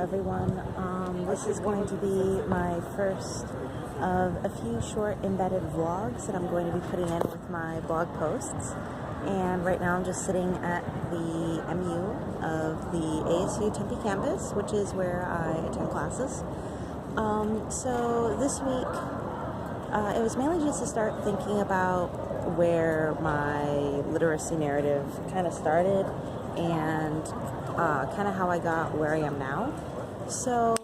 everyone. This is going to be my first of a few short embedded vlogs that I'm going to be putting in with my blog posts. And right now I'm just sitting at the MU of the ASU Tempe campus, which is where I attend classes. So this week, it was mainly just to start thinking about where my literacy narrative kind of started and kind of how I got where I am now. So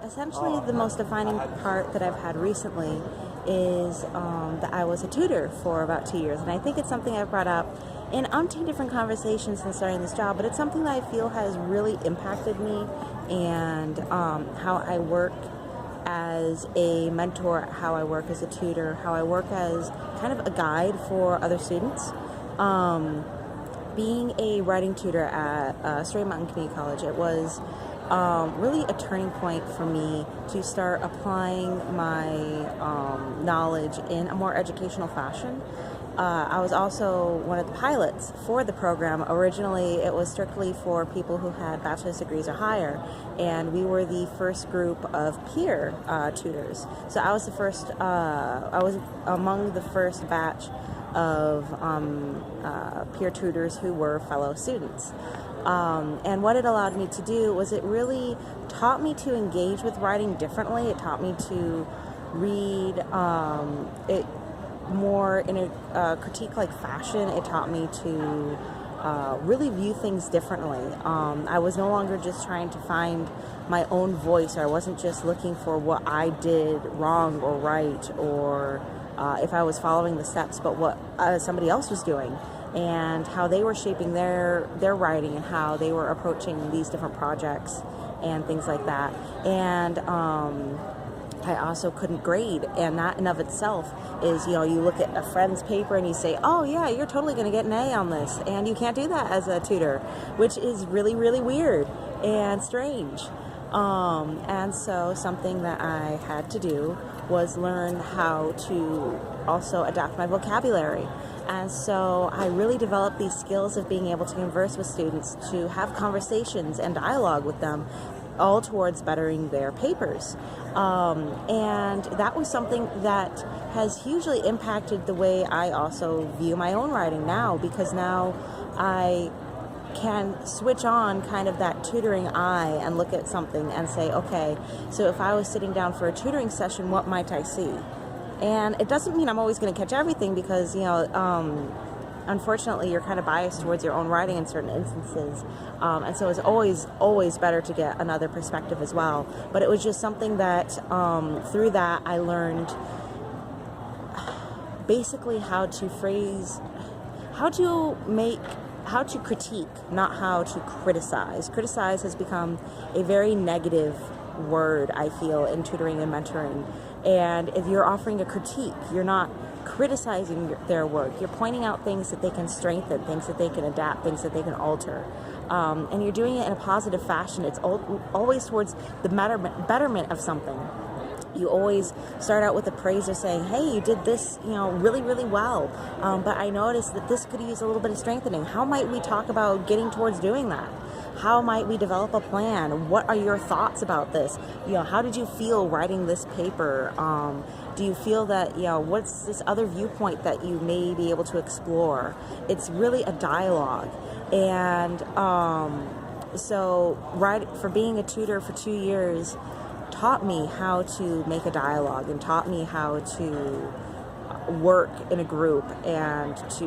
essentially the most defining part that I've had recently is that I was a tutor for about 2 years, and I think it's something I've brought up in umpteen different conversations since starting this job, but it's something that I feel has really impacted me and how I work as a mentor, how I work as a tutor, how I work as kind of a guide for other students. Being a writing tutor at Stray Mountain Community College, it was really a turning point for me to start applying my knowledge in a more educational fashion. I was also one of the pilots for the program. Originally, it was strictly for people who had bachelor's degrees or higher, and we were the first group of peer tutors. So I was the first, I was among the first batch of peer tutors who were fellow students. And what it allowed me to do was it really taught me to engage with writing differently. It taught me to read it more in a critique-like fashion. It taught me to really view things differently. I was no longer just trying to find my own voice, or I wasn't just looking for what I did wrong or right, or if I was following the steps, but what somebody else was doing, and how they were shaping their writing and how they were approaching these different projects and things like that. And I also couldn't grade, and that in of itself is, you look at a friend's paper and you say, oh yeah, you're totally going to get an A on this, and you can't do that as a tutor, which is really, really weird and strange. And so something that I had to do was learn how to also adapt my vocabulary. And so I really developed these skills of being able to converse with students, to have conversations and dialogue with them, all towards bettering their papers. And that was something that has hugely impacted the way I also view my own writing now, because now I can switch on kind of that tutoring eye and look at something and say, okay, so if I was sitting down for a tutoring session, what might I see? And it doesn't mean I'm always going to catch everything, because, unfortunately, you're kind of biased towards your own writing in certain instances. And so it's always better to get another perspective as well. But it was just something that, through that, I learned basically how to phrase, how to critique, not how to criticize. Criticize has become a very negative word, I feel, in tutoring and mentoring. And if you're offering a critique, you're not criticizing their work. You're pointing out things that they can strengthen, things that they can adapt, things that they can alter. And you're doing it in a positive fashion. It's always towards the betterment of something. You always start out with the praise of saying, hey, you did this, really, really well. But I noticed that this could use a little bit of strengthening. How might we talk about getting towards doing that? How might we develop a plan? What are your thoughts about this? How did you feel writing this paper? Do you feel that, what's this other viewpoint that you may be able to explore? It's really a dialogue. And so for being a tutor for 2 years taught me how to make a dialogue, and taught me how to work in a group and to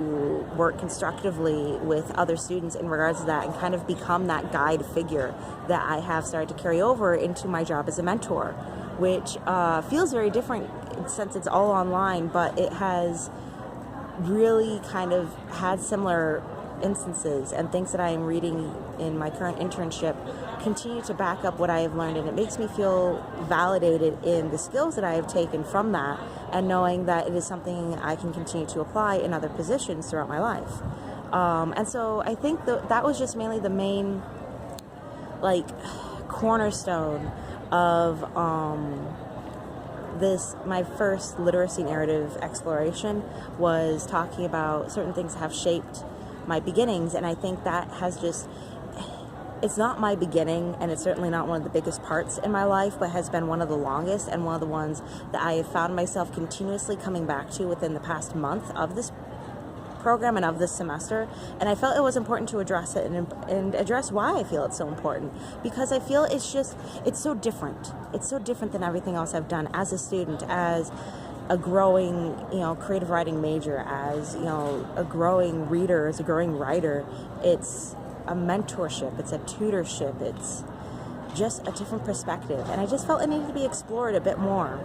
work constructively with other students in regards to that, and kind of become that guide figure that I have started to carry over into my job as a mentor, which feels very different since it's all online, but it has really kind of had similar instances, and things that I am reading in my current internship continue to back up what I have learned, and it makes me feel validated in the skills that I have taken from that, and knowing that it is something I can continue to apply in other positions throughout my life. And so I think that was just mainly the main cornerstone of my first literacy narrative exploration, was talking about certain things that have shaped my beginnings. And I think that has just it's not my beginning, and it's certainly not one of the biggest parts in my life, but has been one of the longest and one of the ones that I have found myself continuously coming back to within the past month of this program and of this semester. And I felt it was important to address it and address why I feel it's so important, because I feel it's so different. It's so different than everything else I've done as a student, as a growing, creative writing major, as, a growing reader, as a growing writer. It's a mentorship, it's a tutorship, it's just a different perspective. And I just felt it needed to be explored a bit more.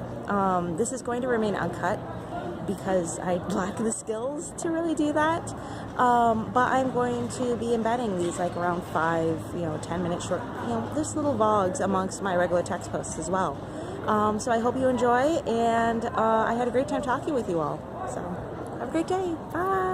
This is going to remain uncut because I lack the skills to really do that. But I'm going to be embedding these like around 5-10 minute short, just little vlogs amongst my regular text posts as well. So I hope you enjoy, and I had a great time talking with you all. So have a great day. Bye.